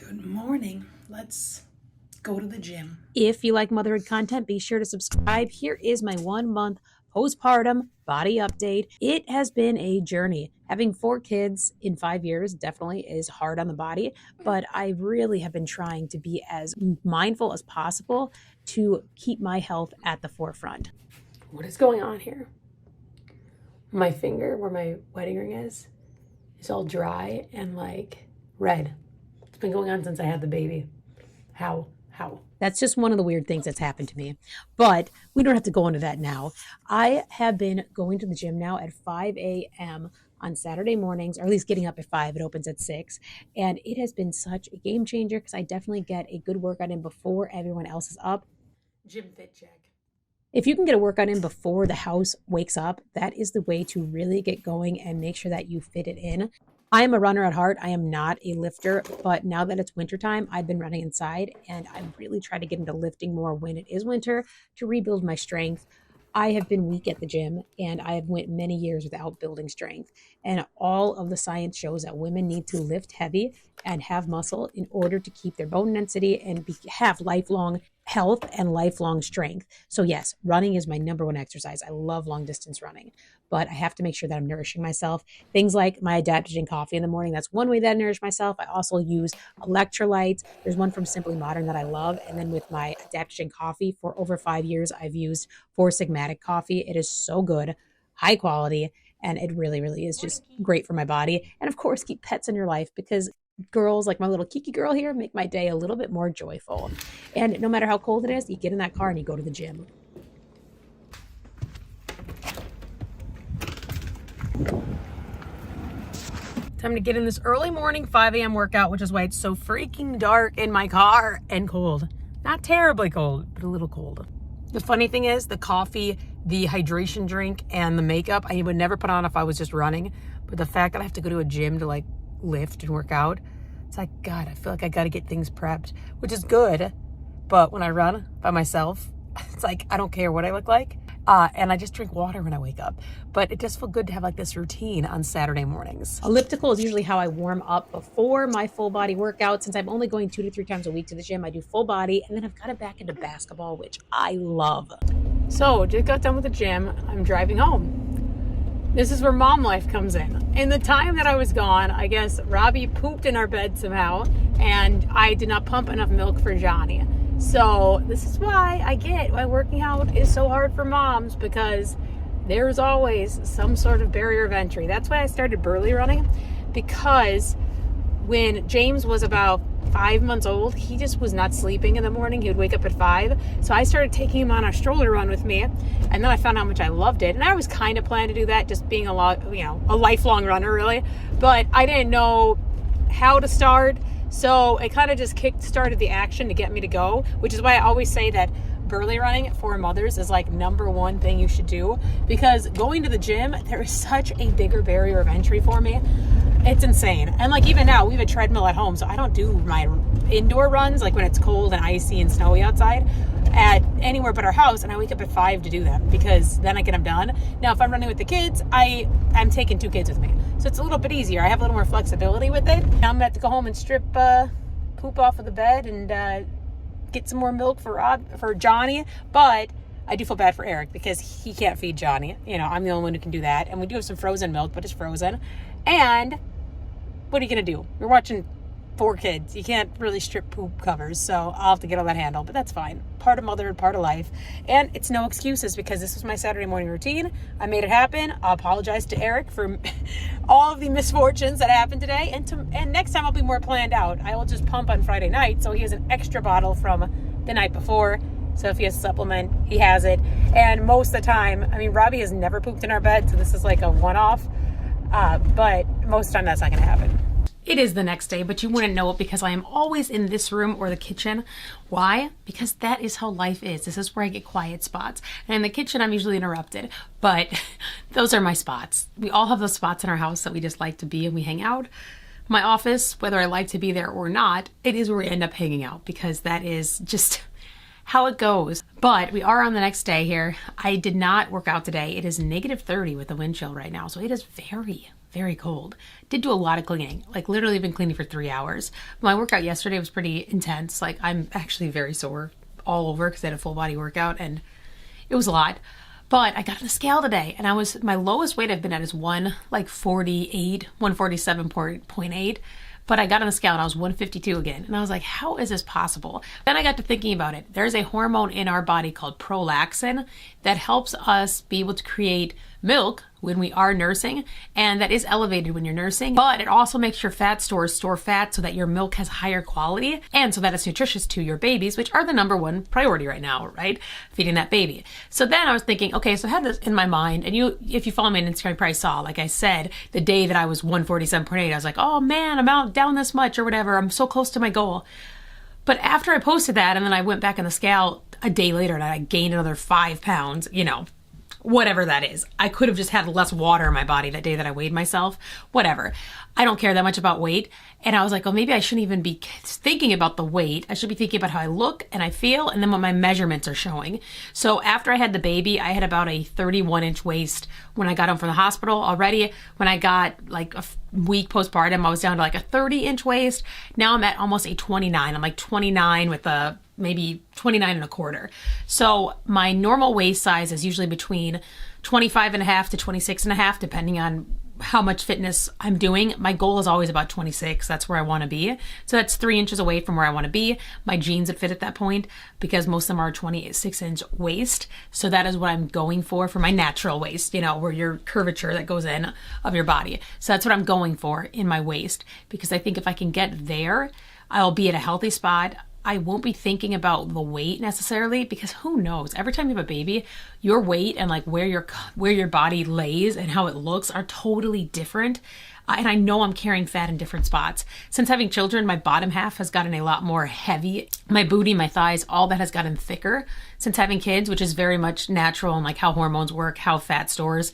Good morning. Let's go to the gym. If you like motherhood content, be sure to subscribe. Here is my 1-month postpartum body update. It has been a journey. Having 4 kids in 5 years definitely is hard on the body, but I really have been trying to be as mindful as possible to keep my health at the forefront. What is going on here? My finger where my wedding ring is all dry and like red. It's been going on since I had the baby. How? That's just one of the weird things that's happened to me. But we don't have to go into that now. I have been going to the gym now at 5 a.m. on Saturday mornings, or at least getting up at 5. It opens at 6. And it has been such a game changer because I definitely get a good workout in before everyone else is up. Gym fit check. If you can get a workout in before the house wakes up, that is the way to really get going and make sure that you fit it in. I am a runner at heart. I am not a lifter, but now that it's wintertime, I've been running inside and I really try to get into lifting more when it is winter to rebuild my strength. I have been weak at the gym and I have went many years without building strength. And all of the science shows that women need to lift heavy and have muscle in order to keep their bone density and have lifelong health and lifelong strength. So yes, running is my number one exercise. I love long distance running, but I have to make sure that I'm nourishing myself. Things like my adaptogen coffee in the morning, that's one way that I nourish myself. I also use electrolytes. There's one from Simply Modern that I love. And then with my adaptogen coffee for over 5 years, I've used Four Sigmatic coffee. It is so good, high quality, and it really, really is just great for my body. And of course, keep pets in your life because girls like my little Kiki girl here make my day a little bit more joyful. And no matter how cold it is, you get in that car and you go to the gym. Time to get in this early morning 5 a.m. workout, which is why it's so freaking dark in my car and cold. Not terribly cold, but a little cold. The funny thing is the coffee, the hydration drink, and the makeup I would never put on if I was just running. But the fact that I have to go to a gym to like lift and work out, it's like, God, I feel like I got to get things prepped, which is good. But when I run by myself, it's like, I don't care what I look like. And I just drink water when I wake up. But it does feel good to have like this routine on Saturday mornings. Elliptical is usually how I warm up before my full body workout. Since I'm only going 2 to 3 times a week to the gym, I do full body, and then I've got it back into basketball, which I love. So just got done with the gym. I'm driving home. This is where mom life comes in. In the time that I was gone, I guess Robbie pooped in our bed somehow, and I did not pump enough milk for Johnny. So this is why I get why working out is so hard for moms, because there's always some sort of barrier of entry. That's why I started Burley running, because when James was about 5 months old, he just was not sleeping in the morning. He would wake up at 5. So I started taking him on a stroller run with me. And then I found how much I loved it. And I always kind of planned to do that, just being a lifelong runner really. But I didn't know how to start. So it kind of just started the action to get me to go, which is why I always say that Burley running for mothers is like number one thing you should do, because going to the gym, there is such a bigger barrier of entry for me. It's insane. And like even now, we have a treadmill at home, so I don't do my indoor runs like when it's cold and icy and snowy outside at anywhere but our house, and I wake up at 5 to do them because then I get them done. Now if I'm running with the kids, I'm taking 2 kids with me, so it's a little bit easier. I have a little more flexibility with it. Now I'm gonna have to go home and strip poop off of the bed and get some more milk for Johnny, but I do feel bad for Eric because he can't feed Johnny. I'm the only one who can do that. And we do have some frozen milk, but it's frozen. And what are you going to do? You're watching 4 kids. You can't really strip poop covers. So I'll have to get all that handled, but that's fine. Part of motherhood, part of life. And it's no excuses because this was my Saturday morning routine. I made it happen. I apologize to Eric for all of the misfortunes that happened today. And next time I'll be more planned out. I will just pump on Friday night. So he has an extra bottle from the night before. So if he has a supplement, he has it. And most of the time, Robbie has never pooped in our bed, so this is like a one-off. But most of the time, that's not going to happen. It is the next day, but you wouldn't know it because I am always in this room or the kitchen. Why? Because that is how life is. This is where I get quiet spots. And in the kitchen, I'm usually interrupted. But those are my spots. We all have those spots in our house that we just like to be and we hang out. My office, whether I like to be there or not, it is where we end up hanging out because that is just how it goes. But we are on the next day here. I did not work out today. It is -30 with the wind chill right now. So it is very, very cold. Did do a lot of cleaning, like literally been cleaning for 3 hours. My workout yesterday was pretty intense. Like I'm actually very sore all over because I had a full body workout and it was a lot. But I got on the scale today and my lowest weight I've been at is 147.8. But I got on the scale and I was 152 again. And I was like, how is this possible? Then I got to thinking about it. There's a hormone in our body called prolactin that helps us be able to create milk when we are nursing, and that is elevated when you're nursing, but it also makes your fat stores store fat so that your milk has higher quality and so that it's nutritious to your babies, which are the number one priority right now, right? Feeding that baby. So then I was thinking, okay, so I had this in my mind, and if you follow me on Instagram, you probably saw, like I said, the day that I was 147.8, I was like, oh man, I'm out down this much or whatever. I'm so close to my goal. But after I posted that, and then I went back on the scale a day later and I gained another 5 pounds, whatever that is. I could have just had less water in my body that day that I weighed myself. Whatever. I don't care that much about weight. And I was like, oh, maybe I shouldn't even be thinking about the weight. I should be thinking about how I look and I feel and then what my measurements are showing. So after I had the baby, I had about a 31-inch waist when I got home from the hospital already. When I got like a week postpartum, I was down to like a 30-inch waist. Now I'm at almost a 29. I'm like 29 with a maybe 29 and a quarter. So my normal waist size is usually between 25 and a half to 26 and a half, depending on how much fitness I'm doing. My goal is always about 26. That's where I want to be. So that's 3 inches away from where I want to be. My jeans would fit at that point because most of them are 26-inch waist. So that is what I'm going for my natural waist, where your curvature that goes in of your body. So that's what I'm going for in my waist, because I think if I can get there, I'll be at a healthy spot. I won't be thinking about the weight necessarily, because who knows? Every time you have a baby, your weight and like where your body lays and how it looks are totally different. And I know I'm carrying fat in different spots. Since having children, my bottom half has gotten a lot more heavy. My booty, my thighs, all that has gotten thicker since having kids, which is very much natural and like how hormones work, how fat stores.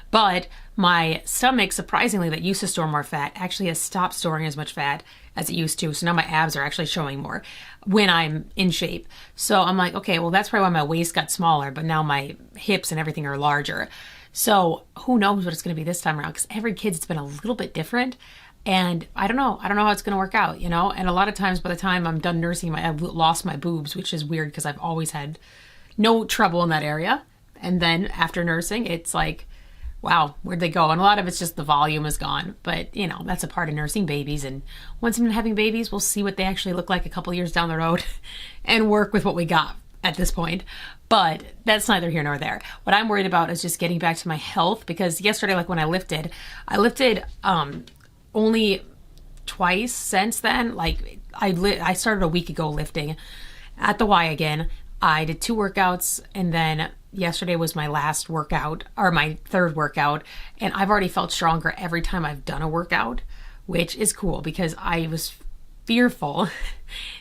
But my stomach, surprisingly, that used to store more fat, actually has stopped storing as much fat as it used to. So now my abs are actually showing more when I'm in shape. So I'm like, okay, well, that's probably why my waist got smaller, but now my hips and everything are larger. So who knows what it's going to be this time around, because every kid's been a little bit different. And I don't know how it's going to work out, And a lot of times by the time I'm done nursing, I've lost my boobs, which is weird because I've always had no trouble in that area. And then after nursing, it's like, wow, where'd they go? And a lot of it's just the volume is gone. But, that's a part of nursing babies. And once I'm having babies, we'll see what they actually look like a couple years down the road and work with what we got at this point. But that's neither here nor there. What I'm worried about is just getting back to my health, because yesterday, like when I lifted only twice since then. Like I started a week ago lifting at the Y again. I did 2 workouts, and then yesterday was my last workout, or my 3rd workout, and I've already felt stronger every time I've done a workout, which is cool because I was fearful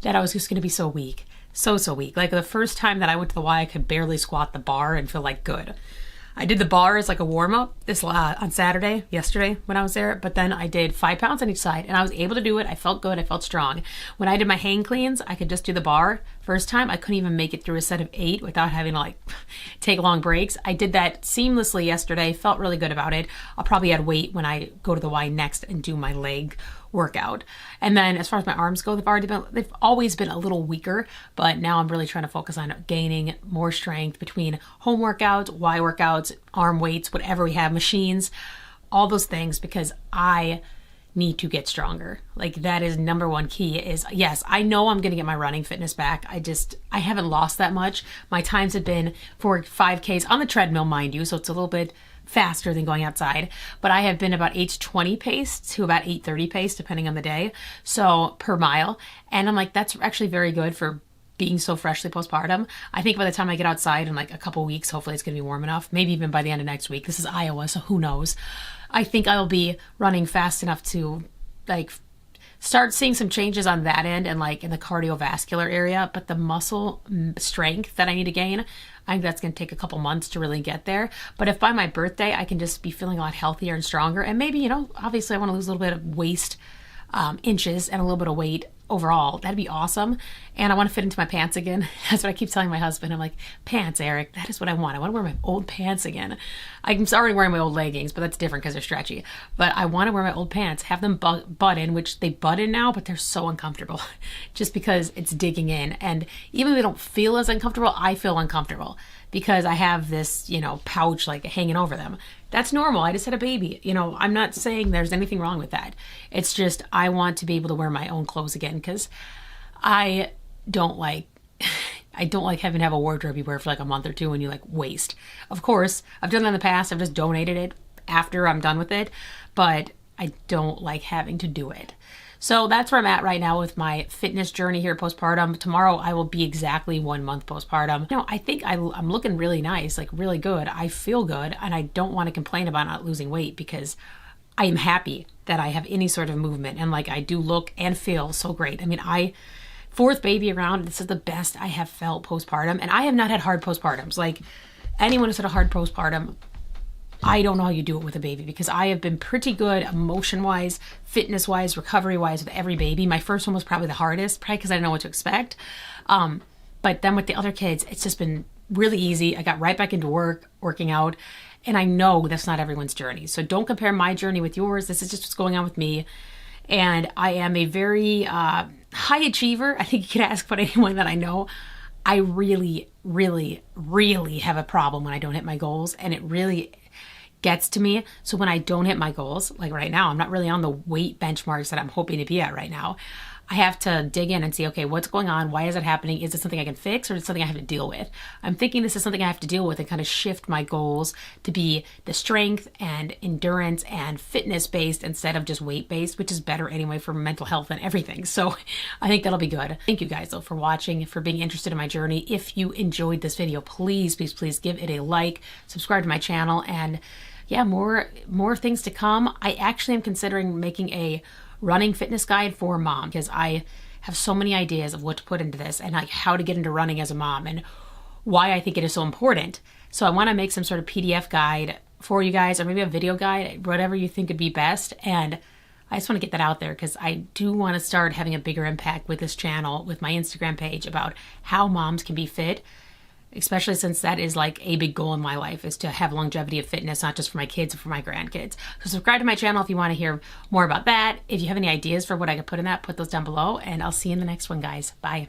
that I was just going to be so weak. So weak. Like the first time that I went to the Y, I could barely squat the bar and feel like good. I did the bar as like a warm-up on Saturday, yesterday when I was there, but then I did 5 pounds on each side and I was able to do it. I felt good. I felt strong. When I did my hang cleans, I could just do the bar. First time, I couldn't even make it through a set of 8 without having to like take long breaks. I did that seamlessly yesterday, felt really good about it. I'll probably add weight when I go to the Y next and do my leg workout. And then as far as my arms go, they've always been a little weaker, but now I'm really trying to focus on gaining more strength between home workouts, Y workouts, arm weights, whatever we have, machines, all those things, because I need to get stronger. Like that is number one key is, yes, I know I'm going to get my running fitness back. I haven't lost that much. My times have been for 5Ks on the treadmill, mind you. So it's a little bit faster than going outside, but I have been about 8:20 pace to about 8:30 pace, depending on the day. So per mile. And I'm like, that's actually very good for being so freshly postpartum. I think by the time I get outside in like a couple weeks, hopefully it's going to be warm enough. Maybe even by the end of next week. This is Iowa, so who knows? I think I'll be running fast enough to like start seeing some changes on that end and like in the cardiovascular area, but the muscle strength that I need to gain, I think that's going to take a couple months to really get there. But if by my birthday, I can just be feeling a lot healthier and stronger, and maybe, obviously I want to lose a little bit of waist inches and a little bit of weight overall. That'd be awesome. And I want to fit into my pants again. That's what I keep telling my husband. I'm like, pants, Eric, that is what I want. I want to wear my old pants again. I'm already wearing my old leggings, but that's different because they're stretchy. But I want to wear my old pants, have them butt in, which they butt in now, but they're so uncomfortable just because it's digging in. And even if they don't feel as uncomfortable, I feel uncomfortable because I have this, pouch like hanging over them. That's normal. I just had a baby. I'm not saying there's anything wrong with that. It's just I want to be able to wear my own clothes again because I don't like having to have a wardrobe you wear for like a month or two and you like waste. Of course, I've done that in the past. I've just donated it after I'm done with it, but I don't like having to do it. So that's where I'm at right now with my fitness journey here postpartum. Tomorrow I will be exactly 1 month postpartum. I think I'm looking really nice, like really good. I feel good and I don't want to complain about not losing weight because I am happy that I have any sort of movement and like I do look and feel so great. I mean, fourth baby around, this is the best I have felt postpartum, and I have not had hard postpartums. Like anyone who's had a hard postpartum, I don't know how you do it with a baby because I have been pretty good emotion-wise, fitness-wise, recovery-wise with every baby. My first one was probably the hardest, probably because I didn't know what to expect. But then with the other kids, it's just been really easy. I got right back into working out, and I know that's not everyone's journey. So don't compare my journey with yours. This is just what's going on with me. And I am a very high achiever. I think you could ask about anyone that I know. I really, really, really have a problem when I don't hit my goals, and it really gets to me. So when I don't hit my goals, like right now, I'm not really on the weight benchmarks that I'm hoping to be at right now. I have to dig in and see, okay, what's going on? Why is it happening? Is it something I can fix or is it something I have to deal with? I'm thinking this is something I have to deal with and kind of shift my goals to be the strength and endurance and fitness based instead of just weight based, which is better anyway for mental health and everything. So I think that'll be good. Thank you guys though for watching, for being interested in my journey. If you enjoyed this video, please, please, please give it a like, subscribe to my channel, and yeah, more things to come. I actually am considering making a running fitness guide for mom because I have so many ideas of what to put into this and like how to get into running as a mom and why I think it is so important. So I want to make some sort of PDF guide for you guys, or maybe a video guide, whatever you think would be best. And I just want to get that out there because I do want to start having a bigger impact with this channel, with my Instagram page, about how moms can be fit, especially since that is like a big goal in my life, is to have longevity of fitness, not just for my kids, but for my grandkids. So subscribe to my channel if you want to hear more about that. If you have any ideas for what I could put in that, put those down below, and I'll see you in the next one, guys. Bye.